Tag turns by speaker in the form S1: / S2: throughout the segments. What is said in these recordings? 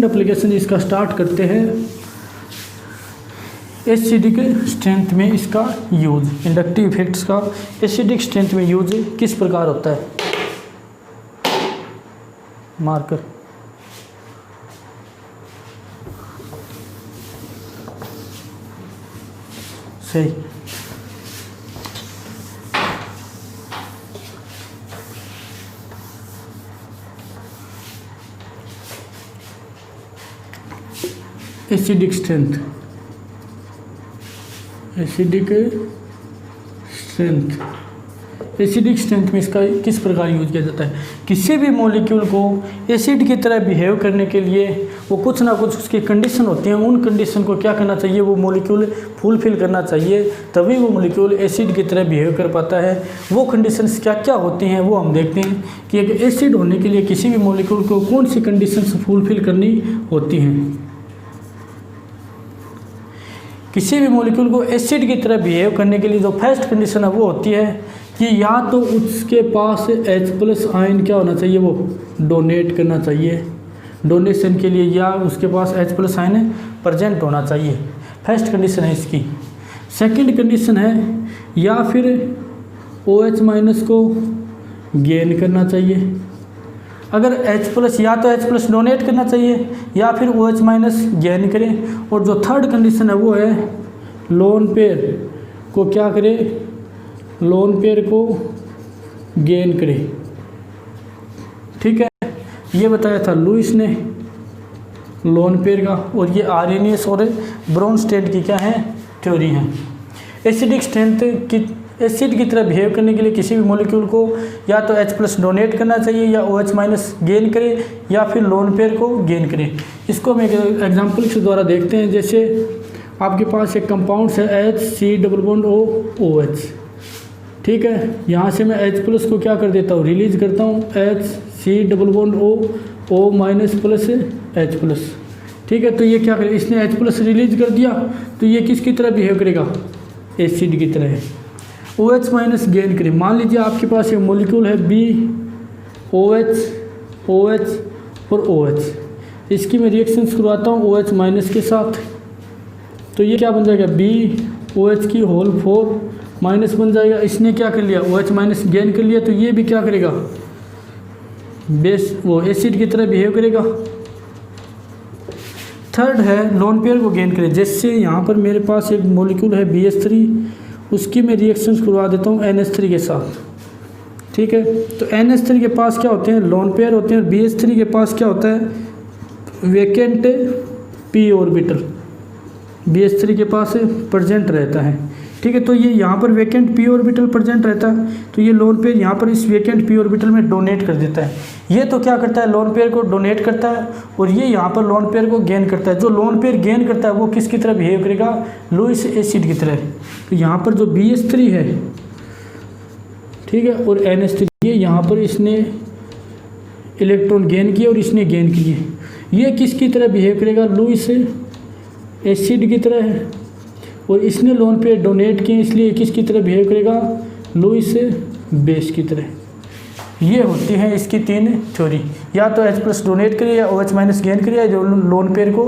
S1: Second application इसका start करते हैं एसिडिक स्ट्रेंथ में इसका यूज, इंडक्टिव इफेक्ट्स का एसिडिक स्ट्रेंथ में यूज किस प्रकार होता है। मार्कर सही। Acidic strength, acidic strength, acidic strength में इसका किस प्रकार यूज किया जाता है। किसी भी मॉलिक्यूल को एसिड की तरह बिहेव करने के लिए वो कुछ ना कुछ उसकी कंडीशन होती हैं, उन कंडीशन को क्या करना चाहिए, वो मॉलिक्यूल फुलफिल करना चाहिए, तभी वो मॉलिक्यूल एसिड की तरह बिहेव कर पाता है। वो कंडीशंस क्या क्या होती हैं वो हम देखते हैं कि एक एसिड होने के लिए किसी भी मॉलिक्यूल को कौन सी कंडीशंस फुलफिल करनी होती हैं। किसी भी मॉलिक्यूल को एसिड की तरह बिहेव करने के लिए जो फर्स्ट कंडीशन है वो होती है कि या तो उसके पास H+ आयन क्या होना चाहिए, वो डोनेट करना चाहिए, डोनेशन के लिए या उसके पास H+ आयन प्रेजेंट होना चाहिए। फर्स्ट कंडीशन है इसकी। सेकंड कंडीशन है या फिर OH- को गेन करना चाहिए। अगर H+ या तो H+ डोनेट करना चाहिए या फिर OH- गेन करें। और जो थर्ड कंडीशन है वो है लोन पेयर को क्या करे, लोन पेयर को गेन करे। ठीक है, ये बताया था लुईस ने लोन पेयर का, और ये आर्रेनियस और ब्रोनस्टेड की क्या है, थ्योरी है। एसिडिक स्ट्रेंथ की एसिड की तरह बिहेव करने के लिए किसी भी मॉलिक्यूल को या तो H+ डोनेट करना चाहिए या OH- गेन करे या फिर लोन पेयर को गेन करे। इसको हम एक एग्जांपल के द्वारा देखते हैं। जैसे आपके पास एक कंपाउंड है HC=OH, ठीक है, यहाँ से मैं H+ को क्या कर देता हूँ, रिलीज करता हूँ, HC+H+, ठीक है। तो ये क्या करे, इसने H+ रिलीज कर दिया तो ये किसकी तरह बिहेव करेगा, एसिड की तरह। OH- गेन करें। मान लीजिए आपके पास एक मॉलिक्यूल है BOH, OH और OH, इसकी मैं रिएक्शन करवाता हूँ OH- के साथ, तो ये क्या बन जाएगा, BOH की होल 4- बन जाएगा। इसने क्या कर लिया, OH- गेन कर लिया, तो ये भी क्या करेगा, बेस वो एसिड की तरह बिहेव करेगा। थर्ड है लोन पेयर को गेन करें। जैसे यहाँ पर मेरे पास एक मॉलिक्यूल है BH3, उसकी मैं रिएक्शंस करवा देता हूँ NH3 के साथ, ठीक है। तो NH3 के पास क्या होते हैं, लोन पेयर होते हैं, और BH3 के पास क्या होता है, वेकेंट p ऑर्बिटल BH3 के पास प्रेजेंट रहता है, ठीक है। तो ये यहाँ पर वेकेंट p ऑर्बिटल प्रेजेंट रहता है, तो ये लोन पेयर यहाँ पर इस वेकेंट p ऑर्बिटल में डोनेट कर देता है। ये तो क्या करता है, लोन पेयर को डोनेट करता है, और ये यहाँ पर लोन पेयर को गेन करता है। जो लोन पेयर गेन करता है वो किसकी तरह बिहेव करेगा, लुईस एसिड की तरह। तो यहाँ पर जो BH3 है, ठीक है, और NH3, ये यहाँ पर इसने इलेक्ट्रॉन गेन किए और इसने गेन किए, ये किसकी तरह बिहेव करेगा, लुईस एसिड की तरह है। और इसने लोन पेयर डोनेट किए, इसलिए किसकी तरह बिहेव करेगा, लुईस बेस की तरह। ये होती हैं इसकी तीन थ्योरी, या तो H+ डोनेट करे या OH- गेन करे या जो लोन पेयर को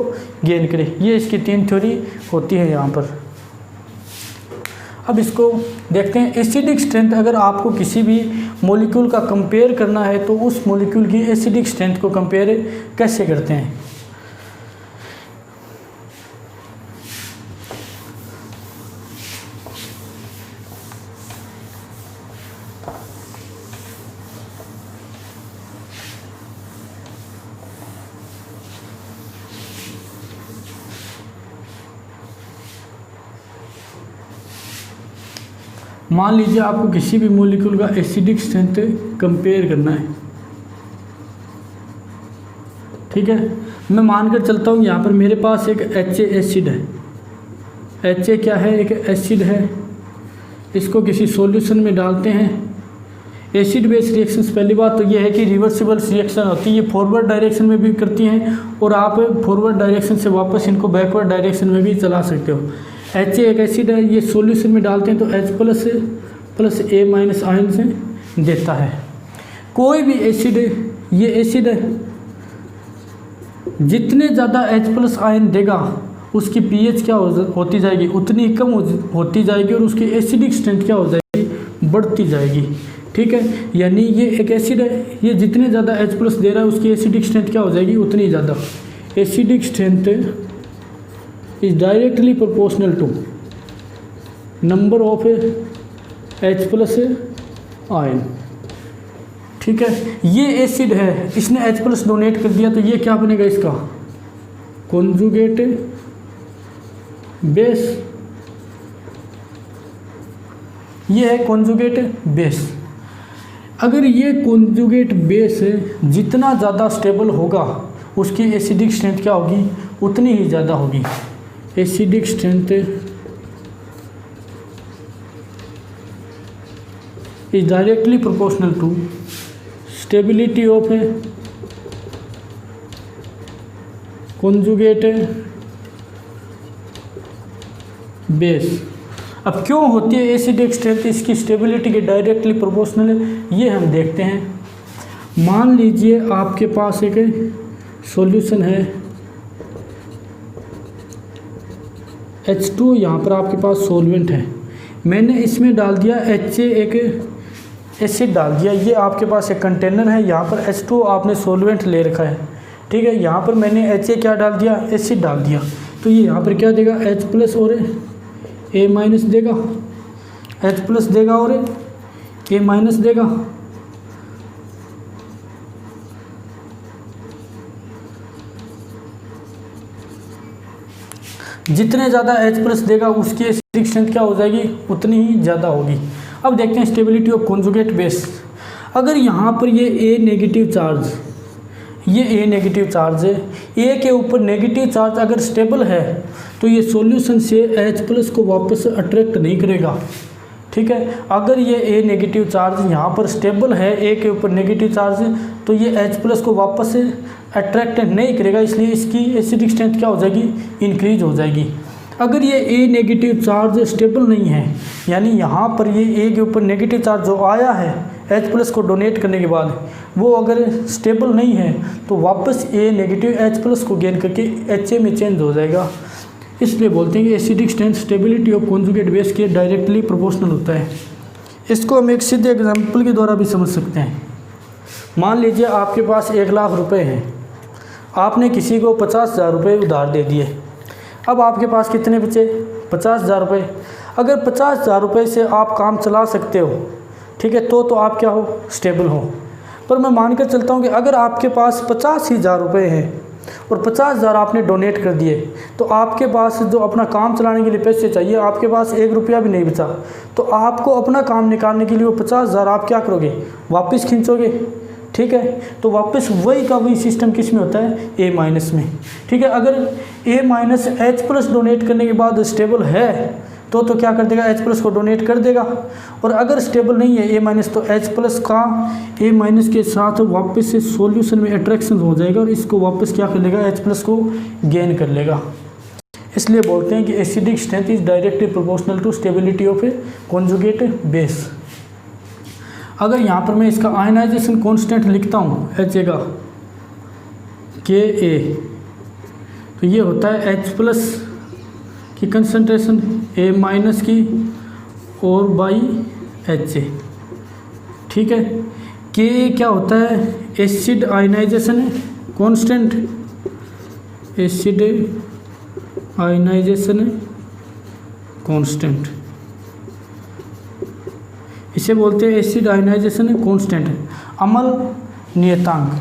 S1: गेन करे। ये इसकी तीन थ्योरी होती है यहाँ पर। अब इसको देखते हैं, एसिडिक स्ट्रेंथ अगर आपको किसी भी मॉलिक्यूल का कंपेयर करना है तो उस मॉलिक्यूल की एसिडिक स्ट्रेंथ को कंपेयर कैसे करते हैं। मान लीजिए आपको किसी भी मॉलिक्यूल का एसिडिक स्ट्रेंथ कंपेयर करना है, ठीक है। मैं मानकर चलता हूँ यहाँ पर मेरे पास एक HA एसिड है, HA क्या है, एक एसिड है। इसको किसी सॉल्यूशन में डालते हैं। एसिड बेस रिएक्शंस, पहली बात तो ये है कि रिवर्सिबल रिएक्शन होती है, ये फॉरवर्ड डायरेक्शन में भी करती हैं और आप फॉरवर्ड डायरेक्शन से वापस इनको बैकवर्ड डायरेक्शन में भी चला सकते हो। HA एक एसिड है, ये सॉल्यूशन में डालते हैं तो H+ A- आयन से देता है। कोई भी एसिड, ये एसिड है, जितने ज़्यादा H+ आयन देगा उसकी pH क्या होती जाएगी, उतनी कम होती जाएगी और उसकी एसिडिक स्ट्रेंथ क्या हो जाएगी, बढ़ती जाएगी। ठीक है, यानी ये एक एसिड है, ये जितने ज़्यादा H+ दे रहा है उसकी एसिडिक स्ट्रेंथ क्या हो जाएगी, उतनी ज़्यादा। Acidic strength is directly proportional to number of H+ ion. ठीक है, ये एसिड है, इसने H+ डोनेट कर दिया तो ये क्या बनेगा, इसका कॉन्जुगेट बेस। ये है कॉन्जुगेट बेस। अगर ये कॉन्जुगेट बेस जितना ज़्यादा स्टेबल होगा उसकी एसिडिक स्ट्रेंथ क्या होगी, उतनी ही ज़्यादा होगी। Acidic strength is directly proportional to stability of conjugate base. अब क्यों होती है एसिडिक स्ट्रेंथ इसकी स्टेबिलिटी के डायरेक्टली प्रोपोर्शनल है, ये हम देखते हैं। मान लीजिए आपके पास एक सॉल्यूशन है H2, यहाँ पर आपके पास सॉल्वेंट है, मैंने इसमें डाल दिया HA, एक एसिड डाल दिया। ये आपके पास एक कंटेनर है, यहाँ पर H2 आपने सॉल्वेंट ले रखा है। ठीक है, यहाँ पर मैंने HA क्या डाल दिया, एसिड डाल दिया। तो ये यहाँ पर क्या देगा, H+ और A- देगा, H+ देगा और A- देगा। जितने ज़्यादा H+ देगा उसकी एसिडिक स्ट्रेंथ क्या हो जाएगी, उतनी ही ज़्यादा होगी। अब देखते हैं स्टेबिलिटी ऑफ कॉन्जुगेट बेस। अगर यहाँ पर ये A नेगेटिव चार्ज, ये A नेगेटिव चार्ज है, A के ऊपर नेगेटिव चार्ज अगर स्टेबल है तो ये सॉल्यूशन से H+ को वापस अट्रैक्ट नहीं करेगा। ठीक है, अगर ये A नेगेटिव चार्ज यहाँ पर स्टेबल है, A के ऊपर नेगेटिव चार्ज है, तो ये H+ को वापस अट्रैक्ट नहीं करेगा, इसलिए इसकी एसिडिक स्ट्रेंथ क्या हो जाएगी, इंक्रीज हो जाएगी। अगर ये A नेगेटिव चार्ज स्टेबल नहीं है, यानी यहाँ पर ये A के ऊपर नेगेटिव चार्ज जो आया है H+ को डोनेट करने के बाद, वो अगर स्टेबल नहीं है तो वापस A नेगेटिव H+ को गेन करके HA में चेंज हो जाएगा। इसलिए बोलते हैं कि acidic strength stability of conjugate base के डायरेक्टली प्रोपोर्शनल होता है। इसको हम एक सीधे एग्जाम्पल के द्वारा भी समझ सकते हैं। मान लीजिए आपके पास 1 लाख रुपए हैं, आपने किसी को 50,000 रुपये उधार दे दिए। अब आपके पास कितने बचे, 50,000 रुपये। अगर 50,000 रुपये से आप काम चला सकते हो, ठीक है, तो आप क्या हो, स्टेबल हो। पर मैं मानकर चलता हूँ कि अगर आपके पास 85,000 रुपये हैं और 50,000 आपने डोनेट कर दिए, तो आपके पास जो अपना काम चलाने के लिए पैसे चाहिए, आपके पास 1 रुपया भी नहीं बचा, तो आपको अपना काम निकालने के लिए वो 50,000 आप क्या करोगे, वापस खींचोगे। ठीक है, तो वापस वही का वही सिस्टम किस में होता है, A- में। ठीक है, अगर A- H+ डोनेट करने के बाद स्टेबल है तो क्या कर देगा, H+ को डोनेट कर देगा। और अगर स्टेबल नहीं है A- तो H+ का A- के साथ वापस से सॉल्यूशन में अट्रैक्शन हो जाएगा और इसको वापस क्या कर लेगा, H+ को गेन कर लेगा। इसलिए बोलते हैं कि acidic strength is directly proportional to stability of a conjugate base. अगर यहाँ पर मैं इसका आयनाइजेशन कांस्टेंट लिखता हूँ HA का Ka, तो ये होता है H+ की कंसंट्रेशन A- की और बाई HA। ठीक है, Ka क्या होता है, acid ionization constant, acid ionization constant, इसे बोलते हैं एसिड आयनाइजेशन कांस्टेंट, अम्ल नियतांक।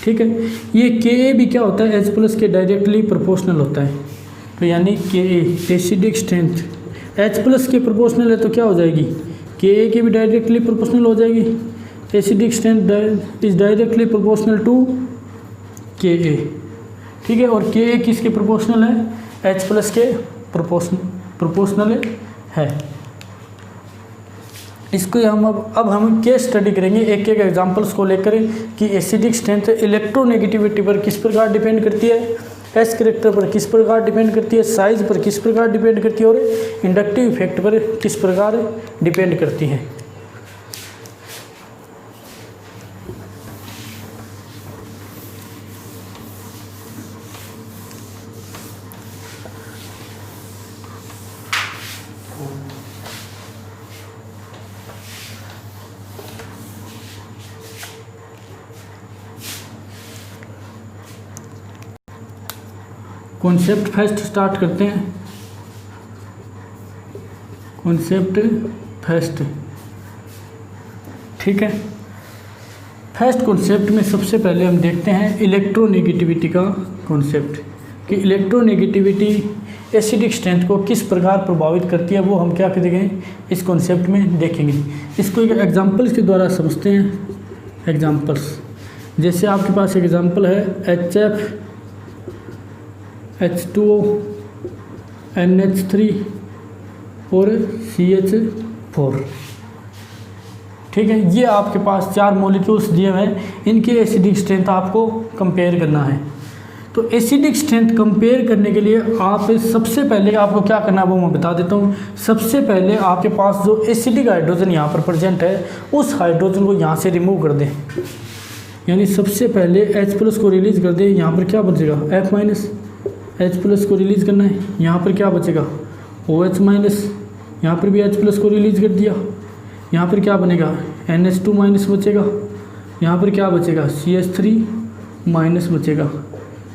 S1: ठीक है, ये Ka भी क्या होता है, H+ के डायरेक्टली प्रोपोर्शनल होता है। तो यानी Ka एसिडिक स्ट्रेंथ H+ के प्रोपोर्शनल है तो क्या हो जाएगी, Ka की भी डायरेक्टली प्रोपोर्शनल हो जाएगी। Acidic strength is directly proportional to Ka। ठीक है, और Ka किसके प्रोपोर्शनल है, H+ के प्रोपोर्शनल है। इसको अब हम केस स्टडी करेंगे एक एक एग्जांपल्स को लेकर कि एसिडिक स्ट्रेंथ इलेक्ट्रोनेगेटिविटी पर किस प्रकार डिपेंड करती है, एस करेक्टर पर किस प्रकार डिपेंड करती है, साइज पर किस प्रकार डिपेंड करती है और इंडक्टिव इफेक्ट पर किस प्रकार डिपेंड करती है। कॉन्सेप्ट फर्स्ट स्टार्ट करते हैं। कॉन्सेप्ट फर्स्ट, ठीक है। फर्स्ट कॉन्सेप्ट में सबसे पहले हम देखते हैं इलेक्ट्रोनेगेटिविटी का कॉन्सेप्ट, कि इलेक्ट्रोनेगेटिविटी एसिडिक स्ट्रेंथ को किस प्रकार प्रभावित करती है, वो हम क्या करेंगे इस कॉन्सेप्ट में देखेंगे। इसको एक एग्जांपल्स के द्वारा समझते हैं। एग्जांपल्स, जैसे आपके पास एग्जांपल है HF H2O NH3 और CH4, ठीक है। ये आपके पास 4 मॉलिक्यूल्स दिए हुए हैं, इनके एसिडिक स्ट्रेंथ आपको कंपेयर करना है। तो एसिडिक स्ट्रेंथ कंपेयर करने के लिए आप सबसे पहले आपको क्या करना है वो मैं बता देता हूँ। सबसे पहले आपके पास जो एसिडिक हाइड्रोजन यहाँ पर प्रेजेंट है, उस हाइड्रोजन को यहाँ से रिमूव कर दें, यानी सबसे पहले H+ को रिलीज़ कर दें। यहाँ पर क्या बचेगा F-, H+ को रिलीज़ करना है, यहाँ पर क्या बचेगा OH-, यहाँ पर भी H+ को रिलीज़ कर दिया, यहाँ पर क्या बनेगा NH2- बचेगा, यहाँ पर क्या बचेगा CH3- बचेगा।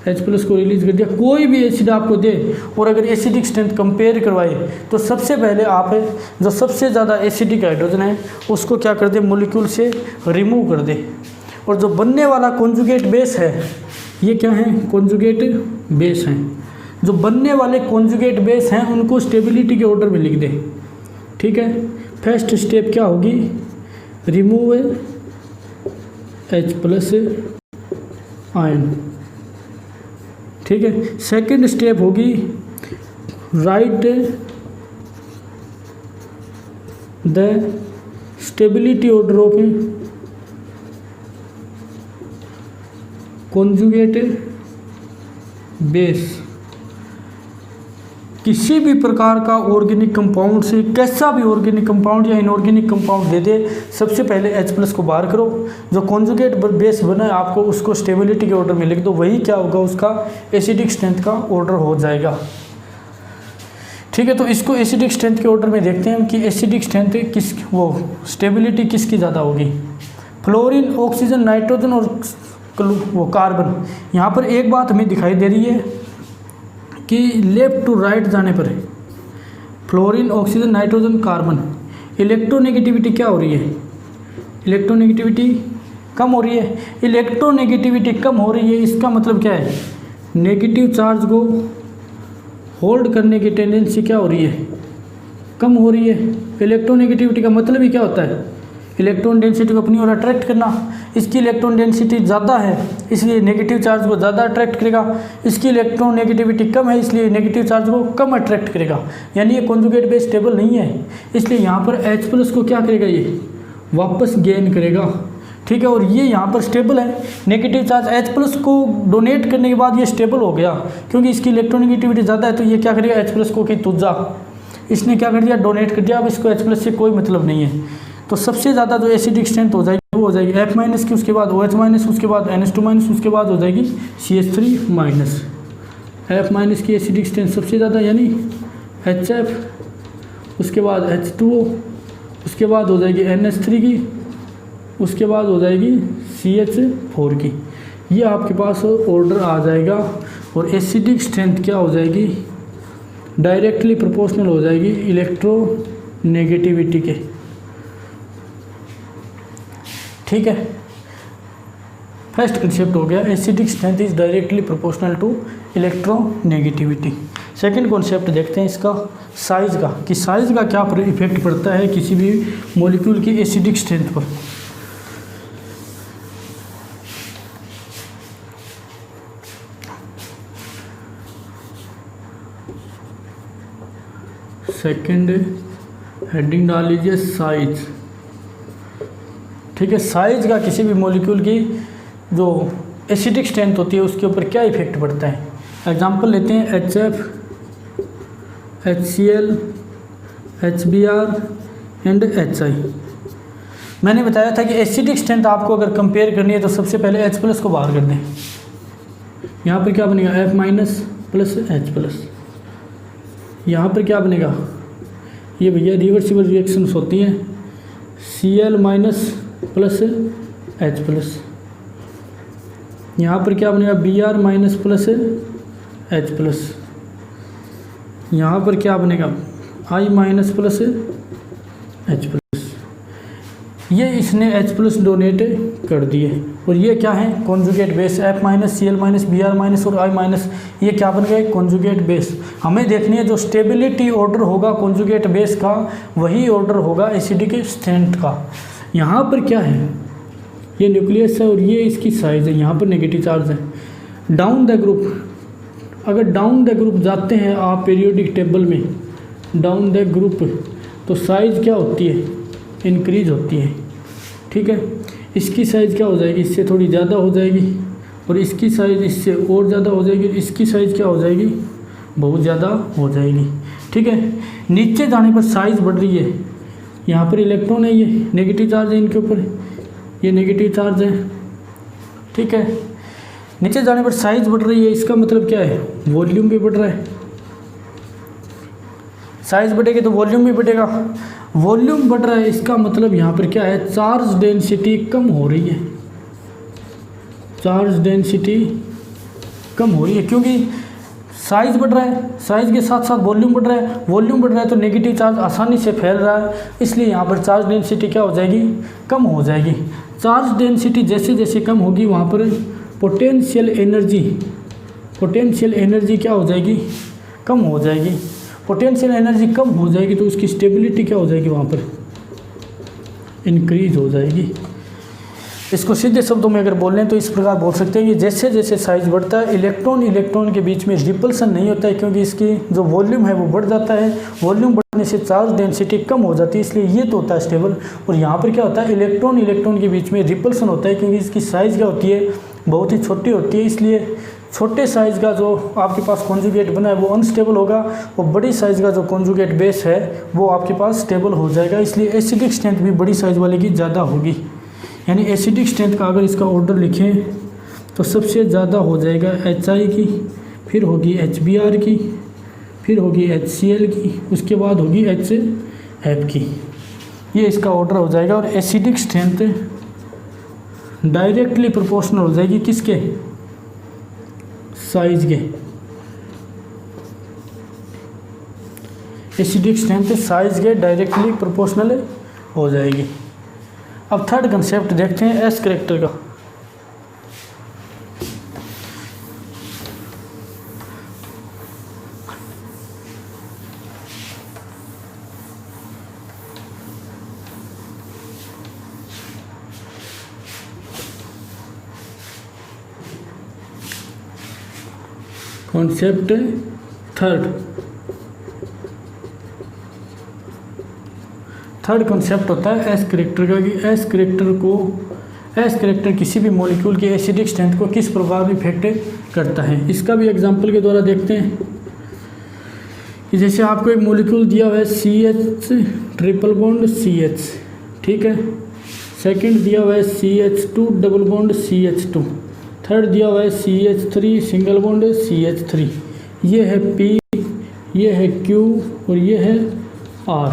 S1: H+ को रिलीज़ कर दिया। कोई भी एसिड आपको दे और अगर एसिडिक स्ट्रेंथ कंपेयर करवाए तो सबसे पहले आप जो सबसे ज़्यादा एसिडिक हाइड्रोजन है उसको क्या कर दे, मॉलिक्यूल से रिमूव कर दे। और जो बनने वाला कॉन्जुगेट बेस है, ये क्या है कॉन्जुगेट बेस हैं, जो बनने वाले कॉन्जुगेट बेस हैं उनको स्टेबिलिटी के ऑर्डर में लिख दे, ठीक है। फर्स्ट स्टेप क्या होगी, रिमूव H+ आयन, ठीक है। सेकंड स्टेप होगी right the stability order of conjugate base. किसी भी प्रकार का ऑर्गेनिक कंपाउंड से, कैसा भी ऑर्गेनिक कंपाउंड या इनऑर्गेनिक कंपाउंड दे दे, सबसे पहले H+ को बाहर करो, जो कॉन्जुगेट बेस बना है आपको उसको स्टेबिलिटी के ऑर्डर में लिख दो, वही क्या होगा उसका एसिडिक स्ट्रेंथ का ऑर्डर हो जाएगा, ठीक है। तो इसको एसिडिक स्ट्रेंथ के ऑर्डर में देखते हैं कि एसिडिक स्ट्रेंथ किस, वो स्टेबिलिटी किसकी ज़्यादा होगी। फ्लोरीन, ऑक्सीजन, नाइट्रोजन और वो कार्बन। यहाँ पर एक बात हमें दिखाई दे रही है कि लेफ्ट टू राइट जाने पर fluorine, oxygen, nitrogen, carbon, electronegativity क्या हो रही है, इलेक्ट्रोनेगेटिविटी कम हो रही है। इलेक्ट्रोनेगेटिविटी कम हो रही है, इसका मतलब क्या है, नेगेटिव चार्ज को होल्ड करने की टेंडेंसी क्या हो रही है, कम हो रही है। इलेक्ट्रोनेगेटिविटी का मतलब ही क्या होता है, इलेक्ट्रॉन डेंसिटी को अपनी ओर अट्रैक्ट करना। इसकी इलेक्ट्रॉन डेंसिटी ज़्यादा है इसलिए नेगेटिव चार्ज को ज़्यादा अट्रैक्ट करेगा, इसकी इलेक्ट्रॉन नेगेटिविटी कम है इसलिए नेगेटिव चार्ज को कम अट्रैक्ट करेगा। यानी ये कॉन्जुगेट बेस स्टेबल नहीं है, इसलिए यहाँ पर H+ को क्या करेगा, ये वापस गेन करेगा, ठीक है। और ये यहाँ पर स्टेबल है, नेगेटिव चार्ज H+ को डोनेट करने के बाद ये स्टेबल हो गया, क्योंकि इसकी इलेक्ट्रोनेगेटिविटी ज़्यादा है तो ये क्या करेगा, H+ को कि तुझा इसने क्या कर दिया, डोनेट कर दिया। अब इसको H+ से कोई मतलब नहीं है। तो सबसे ज़्यादा जो एसिडिक स्ट्रेंथ हो जाएगी वो हो जाएगी F- की, उसके बाद OH-, उसके बाद NH2-, उसके बाद हो जाएगी CH3-। F- की एसिडिक स्ट्रेंथ सबसे ज़्यादा यानी HF, उसके बाद H2O, उसके बाद हो जाएगी NH3 की, उसके बाद हो जाएगी CH4 की। ये आपके पास ऑर्डर आ जाएगा और एसिडिक स्ट्रेंथ क्या हो जाएगी, डायरेक्टली प्रोपोर्शनल हो जाएगी इलेक्ट्रोनेगेटिविटी के, ठीक है। फर्स्ट कंसेप्ट हो गया, acidic strength is directly proportional to electronegativity. Second concept देखते हैं इसका साइज़ का, कि साइज़ का क्या इफेक्ट पड़ता है किसी भी मॉलिक्यूल की एसिडिक स्ट्रेंथ पर। सेकंड हेडिंग डाल लीजिए साइज, ठीक है। साइज का किसी भी मॉलिक्यूल की जो एसिडिक स्ट्रेंथ होती है उसके ऊपर क्या इफेक्ट पड़ता है। एग्जांपल लेते हैं HF, HCl, HBr and HI। मैंने बताया था कि एसिडिक स्ट्रेंथ आपको अगर कंपेयर करनी है तो सबसे पहले H+ को बाहर कर दें। यहाँ पर क्या बनेगा F- प्लस H+। यहाँ पर क्या बनेगा, ये भैया रिवर्सिबल रिएक्शंस होती हैं, Cl- प्लस H+। यहाँ पर क्या बनेगा Br- प्लस H प्लस, यहाँ पर क्या बनेगा I minus plus H plus. ये इसने H प्लस डोनेट कर दिए और ये क्या है conjugate base F minus Cl minus Br minus और I माइनस, ये क्या बन गए कॉन्जुगेट बेस। हमें देखनी है जो स्टेबिलिटी ऑर्डर होगा कॉन्जुगेट बेस का वही ऑर्डर होगा एसिडिक स्ट्रेंथ का। यहाँ पर क्या है ये न्यूक्लियस है और ये इसकी साइज़ है, यहाँ पर नेगेटिव चार्ज है। डाउन द ग्रुप, अगर डाउन द ग्रुप जाते हैं आप पीरियोडिक टेबल में डाउन द ग्रुप तो साइज़ क्या होती है इंक्रीज होती है, ठीक है। इसकी साइज़ क्या हो जाएगी इससे थोड़ी ज़्यादा हो जाएगी और इसकी साइज़ इससे और ज़्यादा हो जाएगी, इसकी साइज़ क्या हो जाएगी बहुत ज़्यादा हो जाएगी, ठीक है। नीचे जाने पर साइज़ बढ़ रही है, यहाँ पर इलेक्ट्रॉन है ये नेगेटिव चार्ज है इनके ऊपर, ये नेगेटिव चार्ज है, ठीक है। नीचे जाने पर साइज़ बढ़ रही है, इसका मतलब क्या है वॉल्यूम भी बढ़ रहा है। साइज़ बढ़ेगी तो वॉल्यूम भी बढ़ेगा, वॉल्यूम बढ़ रहा है इसका मतलब यहाँ पर क्या है चार्ज डेंसिटी कम हो रही है, चार्ज डेंसिटी कम हो रही है क्योंकि साइज़ बढ़ रहा है, साइज़ के साथ साथ वॉल्यूम बढ़ रहा है, वॉल्यूम बढ़ रहा है तो नेगेटिव चार्ज आसानी से फैल रहा है, इसलिए यहाँ पर चार्ज डेंसिटी क्या हो जाएगी कम हो जाएगी। चार्ज डेंसिटी जैसे जैसे कम होगी वहाँ पर पोटेंशियल एनर्जी क्या हो जाएगी कम हो जाएगी। पोटेंशियल एनर्जी कम हो जाएगी तो उसकी स्टेबिलिटी क्या हो जाएगी वहाँ पर इंक्रीज हो जाएगी। इसको सीधे शब्दों में अगर बोल लें तो इस प्रकार बोल सकते हैं कि जैसे जैसे साइज़ बढ़ता है इलेक्ट्रॉन के बीच में रिपल्सन नहीं होता है क्योंकि इसकी जो वॉल्यूम है वो बढ़ जाता है, वॉल्यूम बढ़ने से चार्ज डेंसिटी कम हो जाती है, इसलिए ये तो होता है स्टेबल। और यहाँ पर क्या होता है इलेक्ट्रॉन के बीच में रिपल्सन होता है क्योंकि इसकी साइज़ क्या होती है बहुत ही छोटी होती है, इसलिए छोटे साइज़ का जो आपके पास कॉन्जुगेट बना है वो अनस्टेबल होगा और बड़ी साइज़ का जो कॉन्जुगेट बेस है वो आपके पास स्टेबल हो जाएगा। इसलिए एसिडिक स्ट्रेंथ भी बड़ी साइज़ वाले की ज़्यादा होगी, यानी एसिडिक स्ट्रेंथ का अगर इसका ऑर्डर लिखें तो सबसे ज़्यादा हो जाएगा HI की, फिर होगी HBr की, फिर होगी HCl की, उसके बाद होगी HF की, ये इसका ऑर्डर हो जाएगा। और एसिडिक स्ट्रेंथ डायरेक्टली प्रोपोर्शनल हो जाएगी किसके साइज के, एसिडिक स्ट्रेंथ साइज के डायरेक्टली प्रोपोर्शनल हो जाएगी। अब थर्ड कंसेप्ट देखते हैं एस कैरेक्टर का। कॉन्सेप्ट थर्ड कॉन्सेप्ट होता है एस कैरेक्टर का, कि एस कैरेक्टर किसी भी मॉलिक्यूल की एसिडिक स्ट्रेंथ को किस प्रकार इफेक्ट करता है। इसका भी एग्जांपल के द्वारा देखते हैं कि जैसे आपको एक मॉलिक्यूल दिया हुआ है CH ट्रिपल बॉन्ड CH, ठीक है। सेकंड दिया हुआ है CH2 double bond CH2, third दिया हुआ है CH3 सिंगल बॉन्ड CH3, ये है P, ये है Q और ये है R,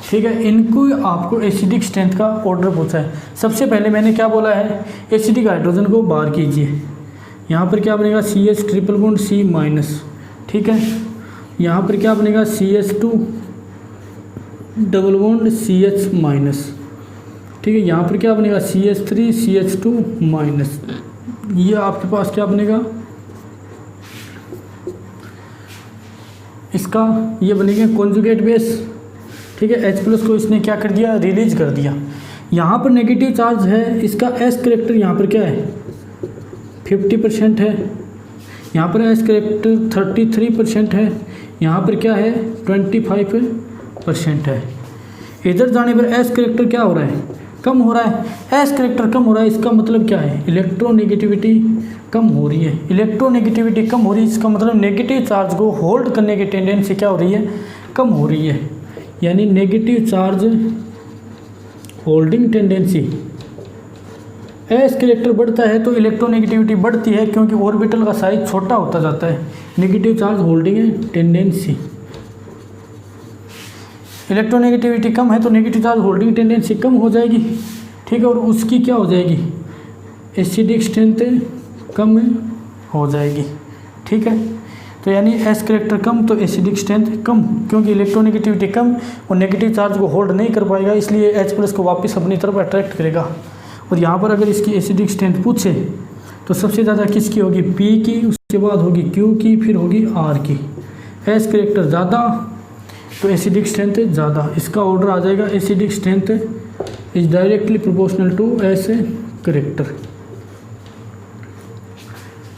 S1: ठीक है। इनको आपको एसिडिक स्ट्रेंथ का ऑर्डर पूछा है। सबसे पहले मैंने क्या बोला है एसिडिक हाइड्रोजन को बाहर कीजिए, यहाँ पर क्या बनेगा CH triple bond C minus, ठीक है। यहाँ पर क्या बनेगा CH2 double bond CH minus, ठीक है। यहाँ पर क्या बनेगा CH3 CH2 माइनस, ये आपके पास क्या बनेगा इसका ये बनेगा कॉन्जुगेट बेस, ठीक है। H प्लस को इसने क्या कर दिया रिलीज कर दिया। यहाँ पर नेगेटिव चार्ज है, इसका एस कैरेक्टर यहाँ पर क्या है 50% है, यहाँ पर एस कैरेक्टर 33% है, यहाँ पर क्या है 25% है। इधर जाने पर एस कैरेक्टर क्या हो रहा है कम हो रहा है, एस कैरेक्टर कम हो रहा है, इसका मतलब क्या है इलेक्ट्रोनेगेटिविटी कम हो रही है। इलेक्ट्रोनेगेटिविटी कम हो रही है इसका मतलब नेगेटिव चार्ज को होल्ड करने की टेंडेंसी क्या हो रही है कम हो रही है, यानी negative charge holding tendency. S character बढ़ता है तो इलेक्ट्रोनेगेटिविटी बढ़ती है क्योंकि ऑर्बिटल का साइज छोटा होता जाता है। Negative charge holding tendency, electronegativity कम है तो नेगेटिव चार्ज होल्डिंग टेंडेंसी कम हो जाएगी, ठीक है। और उसकी क्या हो जाएगी एसिडिक स्ट्रेंथ कम हो जाएगी, ठीक है। तो यानी एस करेक्टर कम तो एसिडिक स्ट्रेंथ कम, क्योंकि इलेक्ट्रोनेगेटिविटी कम और नेगेटिव चार्ज को होल्ड नहीं कर पाएगा, इसलिए H प्लस को वापस अपनी तरफ अट्रैक्ट करेगा। और यहाँ पर अगर इसकी एसिडिक स्ट्रेंथ पूछे तो सबसे ज़्यादा किसकी होगी, P की, उसके बाद होगी Q की, फिर होगी R की। एस करेक्टर ज़्यादा तो एसिडिक स्ट्रेंथ ज़्यादा, इसका ऑर्डर आ जाएगा acidic strength is directly proportional to S character.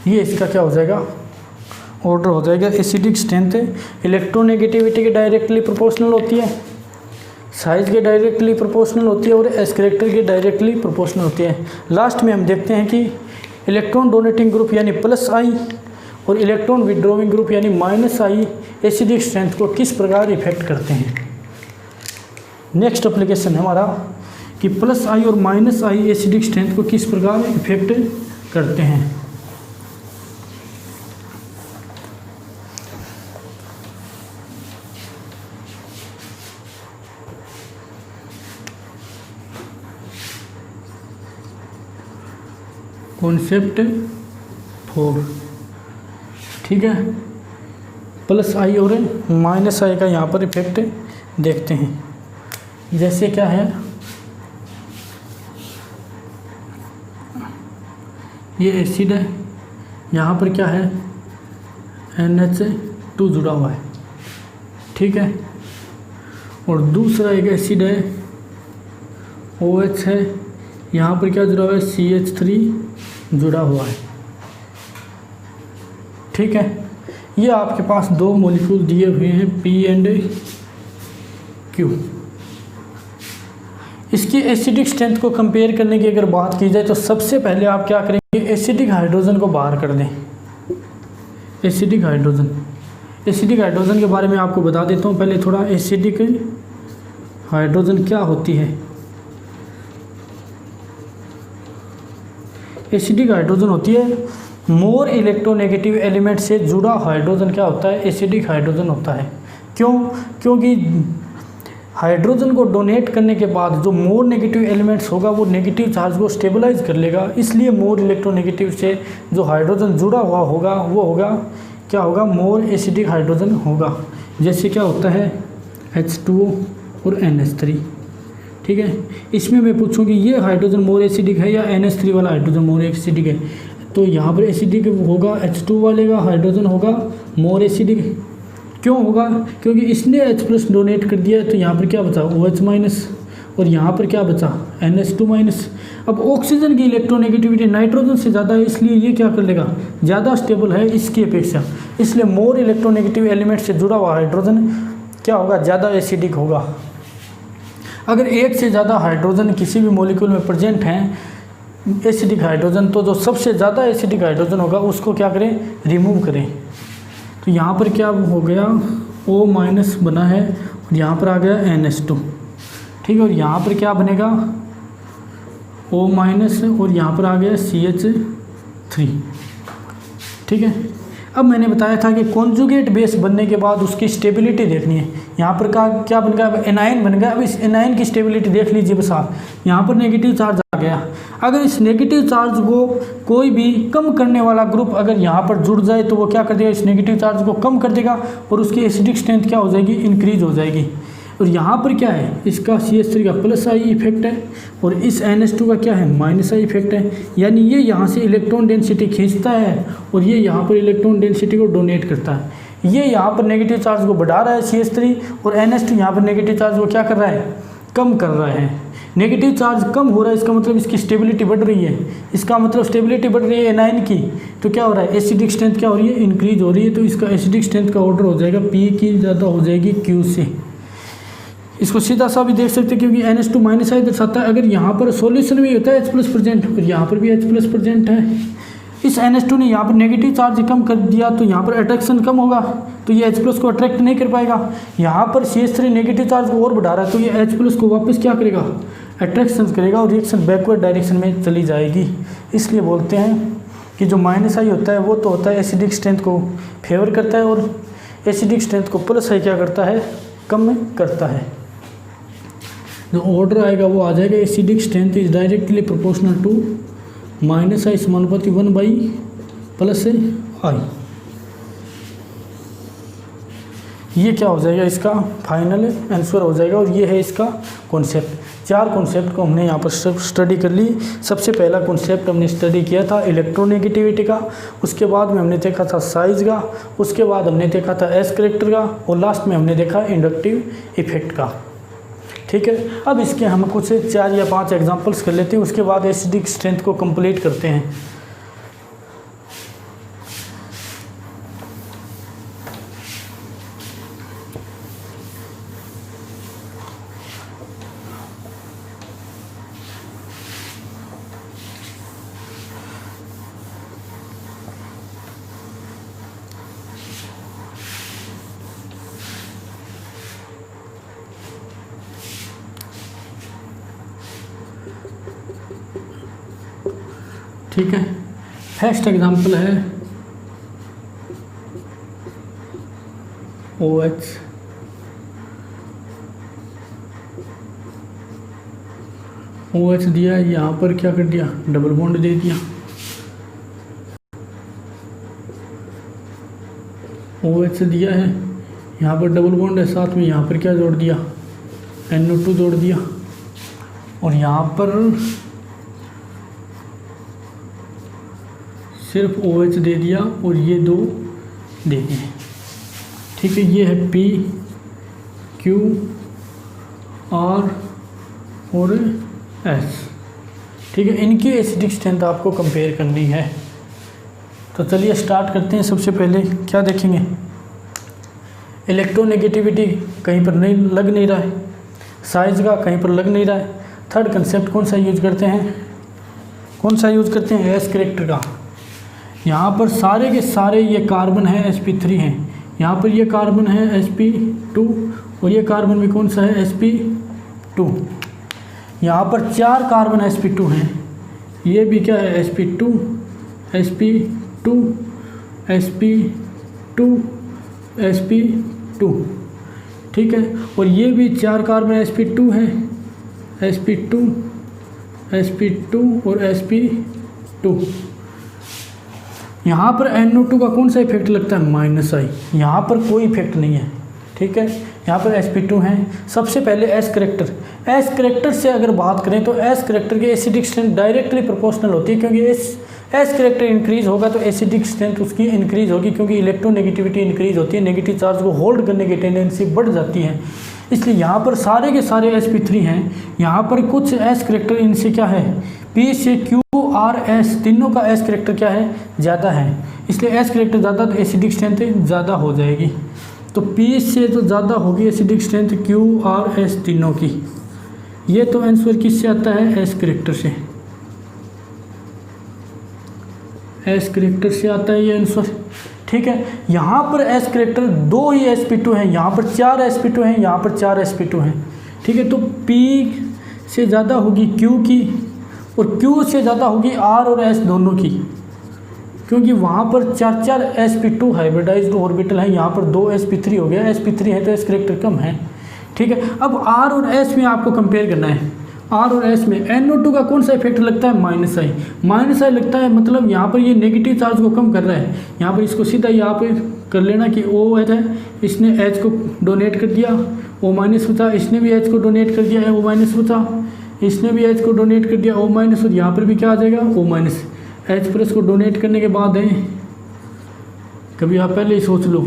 S1: ये इसका क्या हो जाएगा, ऑर्डर हो जाएगा। एसिडिक स्ट्रेंथ इलेक्ट्रोनेगेटिविटी के डायरेक्टली प्रोपोर्शनल होती है, साइज के डायरेक्टली प्रोपोर्शनल होती है और एस करेक्टर के डायरेक्टली प्रोपोर्शनल होती है। लास्ट में हम देखते हैं कि इलेक्ट्रॉन डोनेटिंग ग्रुप यानी प्लस आई और इलेक्ट्रॉन विड्रॉइंग ग्रुप यानी माइनस आई एसिडिक स्ट्रेंथ को किस प्रकार इफेक्ट करते हैं। नेक्स्ट एप्लीकेशन है हमारा कि प्लस आई और माइनस आई एसिडिक स्ट्रेंथ को किस प्रकार इफेक्ट करते हैं। कॉन्सेप्ट 4, ठीक है। प्लस आई और माइनस आई का यहाँ पर इफेक्ट देखते हैं। जैसे क्या है, ये एसिड है, यहाँ पर क्या है, NH2 जुड़ा हुआ है, ठीक है। और दूसरा एक एसिड है OH है, यहाँ पर क्या जुड़ा हुआ है, CH3 जुड़ा हुआ है, ठीक है। ये आपके पास दो मॉलिक्यूल दिए हुए हैं P एंड Q। इसकी एसिडिक स्ट्रेंथ को कंपेयर करने की अगर बात की जाए तो सबसे पहले आप क्या करेंगे, एसिडिक हाइड्रोजन को बाहर कर दें। एसिडिक हाइड्रोजन के बारे में आपको बता देता हूँ पहले थोड़ा। एसिडिक हाइड्रोजन क्या होती है। एसिडिक हाइड्रोजन होती है मोर इलेक्ट्रोनेगेटिव एलिमेंट से जुड़ा हाइड्रोजन क्या होता है, एसिडिक हाइड्रोजन होता है। क्यों, क्योंकि हाइड्रोजन को डोनेट करने के बाद जो मोर नेगेटिव एलिमेंट्स होगा वो नेगेटिव चार्ज को स्टेबलाइज कर लेगा, इसलिए मोर इलेक्ट्रोनेगेटिव से जो हाइड्रोजन जुड़ा हुआ होगा वो होगा क्या होगा, मोर एसिडिक हाइड्रोजन होगा। जैसे क्या होता है H2O और NH3, ठीक है। इसमें मैं पूछूं कि ये हाइड्रोजन मोर एसिडिक है या NH3 वाला हाइड्रोजन मोर एसिडिक है, तो यहाँ पर एसिडिक होगा H2 वाले का हाइड्रोजन होगा मोर एसिडिक। क्यों होगा, क्योंकि इसने H प्लस डोनेट कर दिया, तो यहाँ पर क्या बचा OH माइनस और यहाँ पर क्या बचा NH2 माइनस। अब ऑक्सीजन की इलेक्ट्रोनेगेटिविटी नाइट्रोजन से ज़्यादा है, इसलिए ये क्या कर लेगा, ज़्यादा स्टेबल है इसकी अपेक्षा, इसलिए मोर इलेक्ट्रोनेगेटिव एलिमेंट से जुड़ा हुआ हाइड्रोजन क्या होगा, ज़्यादा एसिडिक होगा। अगर एक से ज़्यादा हाइड्रोजन किसी भी मॉलिक्यूल में प्रेजेंट हैं एसिडिक हाइड्रोजन, तो जो सबसे ज़्यादा एसिडिक हाइड्रोजन होगा उसको क्या करें, रिमूव करें। तो यहाँ पर क्या हो गया, O माइनस बना है और यहाँ पर आ गया NH2, ठीक है। और यहाँ पर क्या बनेगा O माइनस और यहाँ पर आ गया CH3, ठीक है। अब मैंने बताया था कि कॉन्जुगेट बेस बनने के बाद उसकी स्टेबिलिटी देखनी है। यहाँ पर क्या बन गया, एनायन बन गया। अब इस एनायन की स्टेबिलिटी देख लीजिए बस आप, यहाँ पर नेगेटिव चार्ज आ गया। अगर इस नेगेटिव चार्ज को कोई भी कम करने वाला ग्रुप अगर यहाँ पर जुड़ जाए तो वो क्या कर देगा, इस नेगेटिव चार्ज को कम कर देगा और उसकी एसिडिक स्ट्रेंथ क्या हो जाएगी, इंक्रीज हो जाएगी। और यहाँ पर क्या है, इसका CH3 का प्लस आई इफेक्ट है और इस NH2 का क्या है, माइनस आई इफेक्ट है। यानी ये यहाँ से इलेक्ट्रॉन डेंसिटी खींचता है और ये यहाँ पर इलेक्ट्रॉन डेंसिटी को डोनेट करता है। ये यहाँ पर नेगेटिव चार्ज को बढ़ा रहा है CH3 और NH2 यहाँ पर नेगेटिव चार्ज को क्या कर रहा है, कम कर रहा है। नेगेटिव चार्ज कम हो रहा है, इसका मतलब इसकी स्टेबिलिटी बढ़ रही है, इसका मतलब स्टेबिलिटी बढ़ रही है एनायन की, तो क्या हो रहा है, एसिडिक स्ट्रेंथ क्या हो रही है, इंक्रीज हो रही है। तो इसका एसिडिक स्ट्रेंथ का ऑर्डर हो जाएगा P की ज़्यादा हो जाएगी Q से। इसको सीधा सा भी देख सकते हैं क्योंकि NH2 माइनस आई दर्शाता है। अगर यहाँ पर सॉल्यूशन में होता है H प्लस प्रेजेंट और यहाँ पर भी H प्लस प्रेजेंट है, इस NH2 ने यहाँ पर नेगेटिव चार्ज कम कर दिया तो यहाँ पर अट्रैक्शन कम होगा, तो ये H प्लस को अट्रैक्ट नहीं कर पाएगा। यहाँ पर CH3 नेगेटिव चार्ज को और बढ़ा रहा है तो ये H प्लस को वापस क्या करेगा, अट्रैक्शन करेगा और रिएक्शन बैकवर्ड डायरेक्शन में चली जाएगी। इसलिए बोलते हैं कि जो माइनस आई होता है वो तो होता है एसिडिक स्ट्रेंथ को फेवर करता है और एसिडिक स्ट्रेंथ को प्लस आई क्या करता है, कम करता है। जो ऑर्डर आएगा वो आ जाएगा acidic strength is directly proportional to minus I समानुपाती 1 बाई प्लस आई। ये क्या हो जाएगा, इसका फाइनल आंसर हो जाएगा। और ये है इसका कॉन्सेप्ट। 4 कॉन्सेप्ट को हमने यहाँ पर स्टडी कर ली। सबसे पहला कॉन्सेप्ट हमने स्टडी किया था इलेक्ट्रोनेगेटिविटी का, उसके बाद में हमने देखा था साइज़ का, उसके बाद हमने देखा था एस करेक्टर का, और लास्ट में हमने देखा इंडक्टिव इफेक्ट का। ठीक है, अब इसके हम कुछ 4 या 5 एग्जांपल्स कर लेते हैं, उसके बाद एसिडिक स्ट्रेंथ को कंप्लीट करते हैं। ठीक है, फर्स्ट एग्जांपल है OH OH दिया, यहाँ पर क्या कर दिया, डबल बॉन्ड दे दिया। OH दिया है, यहाँ पर डबल बॉन्ड है, साथ में यहाँ पर क्या जोड़ दिया, NO2 जोड़ दिया, और यहाँ पर सिर्फ OH दे दिया और ये 2 दे दिए। ठीक है, ये है P, Q, R और S। ठीक है, इनकी एसिडिक स्ट्रेंथ आपको कंपेयर करनी है। तो चलिए स्टार्ट करते हैं। सबसे पहले क्या देखेंगे, इलेक्ट्रोनेगेटिविटी कहीं पर नहीं लग नहीं रहा है, साइज का कहीं पर लग नहीं रहा है। थर्ड कंसेप्ट कौन सा यूज करते हैं, एस करेक्टर का। यहाँ पर सारे के सारे ये कार्बन है sp3 हैं, यहाँ पर ये कार्बन है sp2 और ये कार्बन भी कौन सा है sp2। यहाँ पर 4 कार्बन sp2 हैं, ये भी क्या है sp2 sp2 sp2 sp2। ठीक है, और ये भी 4 कार्बन sp2 है, sp2 sp2 और sp2। यहाँ पर NO2 का कौन सा इफेक्ट लगता है, -I। यहाँ पर कोई इफेक्ट नहीं है। ठीक है, यहाँ पर sp2 हैं। सबसे पहले एस करेक्टर से अगर बात करें तो एस करेक्टर की एसिडिक स्ट्रेंथ डायरेक्टली प्रोपोर्शनल होती है, क्योंकि एस करेक्टर इंक्रीज होगा तो एसिडिक स्ट्रेंथ उसकी इंक्रीज होगी, क्योंकि इलेक्ट्रोनेगेटिविटी इंक्रीज होती है, नेगेटिव चार्ज को होल्ड करने की टेंडेंसी बढ़ जाती है। इसलिए यहाँ पर सारे के सारे sp3 हैं। यहाँ पर कुछ एस करेक्टर इनसे क्या है, P से Q R S तीनों का एस करेक्टर क्या है, ज़्यादा है। इसलिए एस करेक्टर ज़्यादा तो एसिडिक स्ट्रेंथ ज़्यादा हो जाएगी। तो P से तो ज़्यादा होगी acidic strength Q R S तीनों की। ये तो आंसर किससे आता है, एस करेक्टर से, एस करेक्टर से आता है ये आंसर। ठीक है, यहाँ पर एस करेक्टर 2 ही sp2 हैं, यहाँ पर 4 sp2 हैं, यहाँ पर 4 sp2 हैं। ठीक है, तो P से ज़्यादा होगी Q की और Q से ज़्यादा होगी R और S दोनों की, क्योंकि वहाँ पर 4 sp2 हाइब्रिडाइज्ड ऑर्बिटल है, यहाँ पर 2 sp3 हो गया, sp3 है तो एस करेक्टर कम है। ठीक है, अब R और S में आपको कंपेयर करना है। R और S में NO2 का कौन सा इफेक्ट लगता है, -I लगता है, मतलब यहाँ पर ये नेगेटिव चार्ज को कम कर रहा है। यहाँ पर इसको सीधा यहाँ पे कर लेना कि OH है, इसने H को डोनेट कर दिया, O- बचा, इसने भी H को डोनेट कर दिया है, O- बचा, इसने भी H को डोनेट कर दिया O-, और यहाँ पर भी क्या आ जाएगा O-। H+ को डोनेट करने के बाद है, कभी आप पहले ही सोच लो,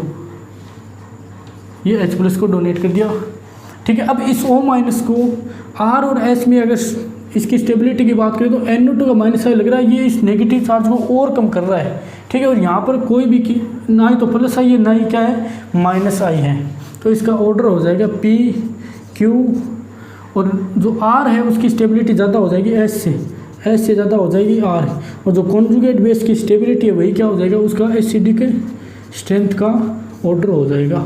S1: ये H+ को डोनेट कर दिया। ठीक है, अब इस O- को R और S में अगर इसकी स्टेबिलिटी की बात करें तो NO2 का -I लग रहा है, ये इस नेगेटिव चार्ज को और कम कर रहा है। ठीक है, और यहाँ पर कोई भी ना ही तो +I है ना ही क्या है -I है, तो इसका ऑर्डर हो जाएगा P Q, और जो R है उसकी स्टेबिलिटी ज़्यादा हो जाएगी S से ज़्यादा हो जाएगी R, और जो कॉन्जुगेट बेस की स्टेबिलिटी है वही क्या हो जाएगा, उसका एसिडिक स्ट्रेंथ का ऑर्डर हो जाएगा।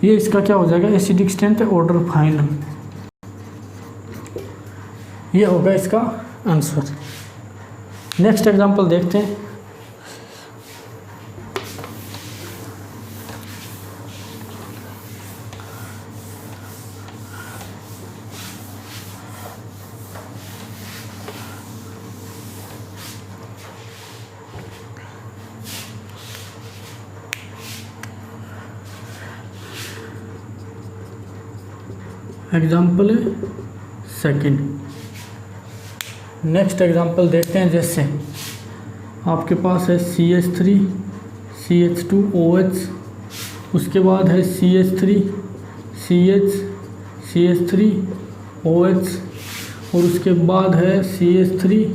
S1: ये इसका क्या हो जाएगा, एसिडिक स्ट्रेंथ ऑर्डर फाइनल, ये होगा इसका आंसर। नेक्स्ट एग्जांपल देखते हैं। एग्जाम्पल है सेकंड। नेक्स्ट एग्जाम्पल देखते हैं। जैसे आपके पास है CH3 CH2OH, उसके बाद है CH3 CH3OH, और उसके बाद है CH3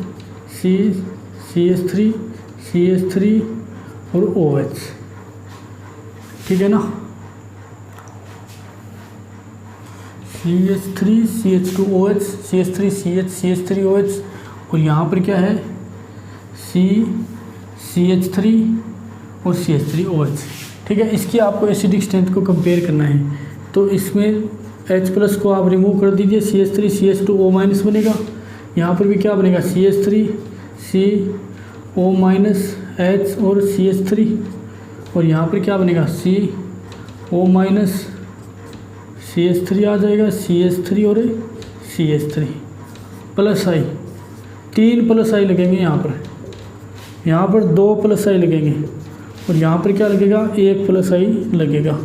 S1: और OH। ठीक है ना, CH3 CH2OH CH3OH, और यहाँ पर क्या है CH3 और CH3OH। ठीक है, इसकी आपको एसिडिक स्ट्रेंथ को कंपेयर करना है। तो इसमें H+ को आप रिमूव कर दीजिए, CH3 CH2O- बनेगा। यहाँ पर भी क्या बनेगा CH3 CO- और CH3, और यहाँ पर क्या बनेगा CO- CH3 आ जाएगा, CH3 और CH3 plus I, 3 plus I लगेंगे यहाँ पर 2 प्लस I लगेंगे, और यहाँ पर क्या लगेगा 1 प्लस I लगेगा।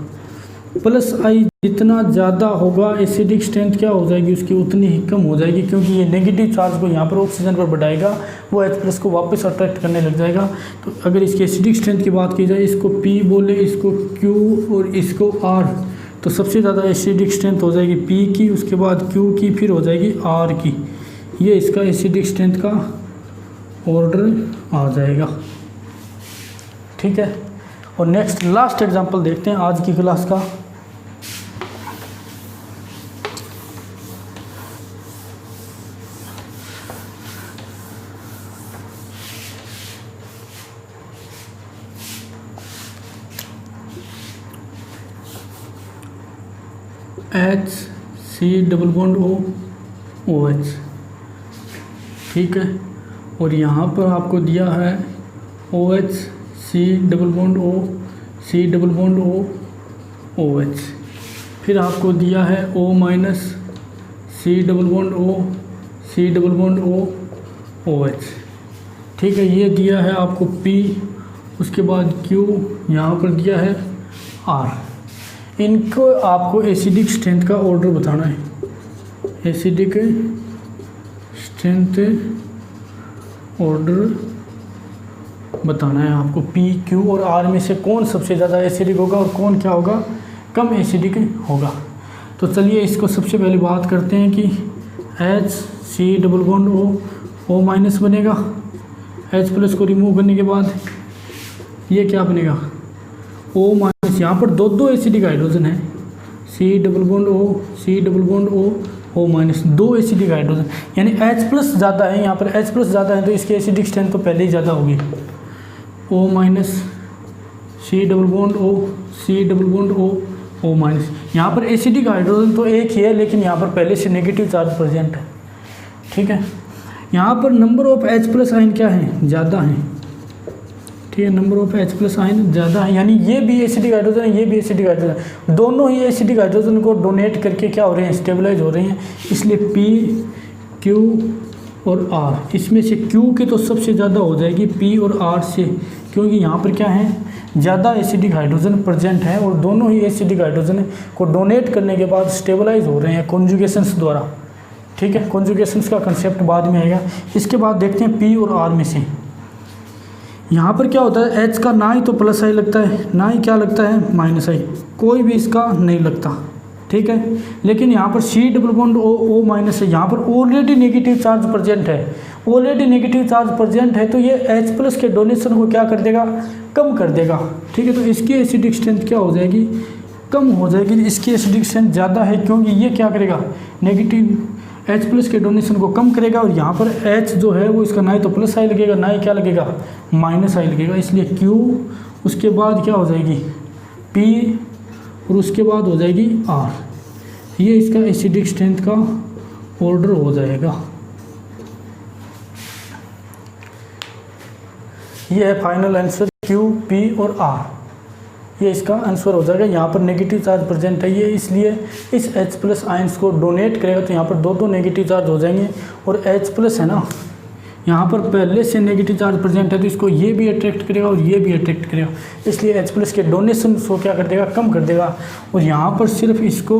S1: प्लस I जितना ज़्यादा होगा एसिडिक स्ट्रेंथ क्या हो जाएगी उसकी उतनी ही कम हो जाएगी, क्योंकि ये नेगेटिव चार्ज को यहाँ पर ऑक्सीजन पर बढ़ाएगा, वो H+ को वापस अट्रैक्ट करने लग जाएगा। तो अगर इसकी एसिडिक स्ट्रेंथ की बात की जाए, इसको P बोले, इसको Q और इसको R, तो सबसे ज़्यादा एसिडिक स्ट्रेंथ हो जाएगी P की, उसके बाद Q की, फिर हो जाएगी R की। ये इसका एसिडिक स्ट्रेंथ का ऑर्डर आ जाएगा। ठीक है, और नेक्स्ट लास्ट एग्जांपल देखते हैं आज की क्लास का। HC≡OH। ठीक है, और यहाँ पर आपको दिया है OH C≡OH, फिर आपको दिया है O- C≡OH। ठीक है, ये दिया है आपको P, उसके बाद Q, यहाँ पर दिया है R। इनको आपको एसिडिक स्ट्रेंथ का ऑर्डर बताना है। एसिडिक स्ट्रेंथ ऑर्डर बताना है आपको, P, Q और R में से कौन सबसे ज़्यादा एसिडिक होगा और कौन क्या होगा कम एसिडिक होगा। तो चलिए इसको सबसे पहले बात करते हैं कि HC≡OO- बनेगा। H+ को रिमूव करने के बाद ये क्या बनेगा O-। यहाँ पर दो एसिडिक हाइड्रोजन है, C≡O, दो एसिडिक हाइड्रोजन, यानी H+ ज़्यादा है। यहाँ पर H+ ज़्यादा है तो इसकी एसिडिक स्ट्रेंथ तो पहले ही ज़्यादा होगी। O-, C≡O। यहाँ पर एसिडिक हाइड्रोजन तो एक ही है, लेकिन यहाँ पर पहले से नेगेटिव चार्ज प्रेजेंट है। ठीक है, यहाँ पर नंबर ऑफ H+ आयन क्या है ज़्यादा है। ठीक है, नंबर ऑफ H+ आयन ज़्यादा है, यानी ये भी एसिडिक हाइड्रोजन है, ये भी एसिडिक हाइड्रोजन, दोनों ही एसिडिक हाइड्रोजन को डोनेट करके क्या हो रहे हैं स्टेबलाइज हो रहे हैं। इसलिए P, Q और R, इसमें से Q की तो सबसे ज़्यादा हो जाएगी P और R से, क्योंकि यहाँ पर क्या है ज़्यादा एसिडिक हाइड्रोजन प्रेजेंट है, और दोनों ही एसिडिक हाइड्रोजन को डोनेट करने के बाद स्टेबलाइज हो रहे हैं कॉन्जुगेशंस द्वारा। ठीक है, कॉन्जुगेशंस का कंसेप्ट बाद में आएगा। इसके बाद देखते हैं P और R में से यहाँ पर क्या होता है, H का ना ही तो प्लस I लगता है, ना ही क्या लगता है -I, कोई भी इसका नहीं लगता। ठीक है, लेकिन यहाँ पर C≡O- है, यहाँ पर ऑलरेडी नेगेटिव चार्ज प्रेजेंट है, ऑलरेडी नेगेटिव चार्ज प्रेजेंट है, तो ये H+ के डोनेशन को क्या कर देगा कम कर देगा। ठीक है, तो इसकी एसिडिक स्ट्रेंथ क्या हो जाएगी कम हो जाएगी। इसकी एसिडिक स्ट्रेंथ ज़्यादा है क्योंकि ये क्या करेगा नेगेटिव H+ के डोनेशन को कम करेगा, और यहाँ पर H जो है वो इसका ना ही तो प्लस I लगेगा, ना ही क्या लगेगा -I लगेगा। इसलिए Q, उसके बाद क्या हो जाएगी P, और उसके बाद हो जाएगी R। ये इसका एसिडिक स्ट्रेंथ का ऑर्डर हो जाएगा। ये है फाइनल आंसर Q, P और R। ये इसका आंसर हो जाएगा। यहाँ पर नेगेटिव चार्ज प्रेजेंट है ये, इसलिए इस H+ आयंस को डोनेट करेगा, तो यहाँ पर दो नेगेटिव चार्ज हो जाएंगे, और H+ है ना यहाँ पर पहले से नेगेटिव चार्ज प्रेजेंट है तो इसको ये भी अट्रैक्ट करेगा और ये भी अट्रैक्ट करेगा, इसलिए H+ के डोनेशन को क्या कर देगा, कम कर देगा। और यहाँ पर सिर्फ इसको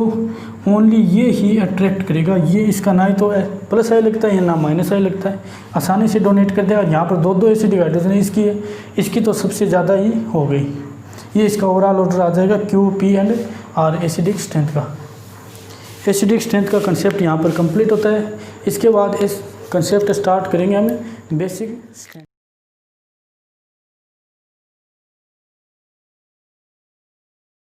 S1: ओनली ये ही अट्रैक्ट करेगा, ये इसका ना ही तो प्लस आई लगता है या ना माइनस आई लगता है, आसानी से डोनेट कर देगा। यहाँ पर दो एसिडिक हाइड्रोजन इसकी है, इसकी तो सबसे ज़्यादा ही हो गई। ये इसका ओवरऑल ऑर्डर आ जाएगा Q, P and R acidic strength का। एसिडिक स्ट्रेंथ का कंसेप्ट यहाँ पर कंप्लीट होता है। इसके बाद इस कंसेप्ट स्टार्ट करेंगे हम बेसिक स्ट्रेंथ।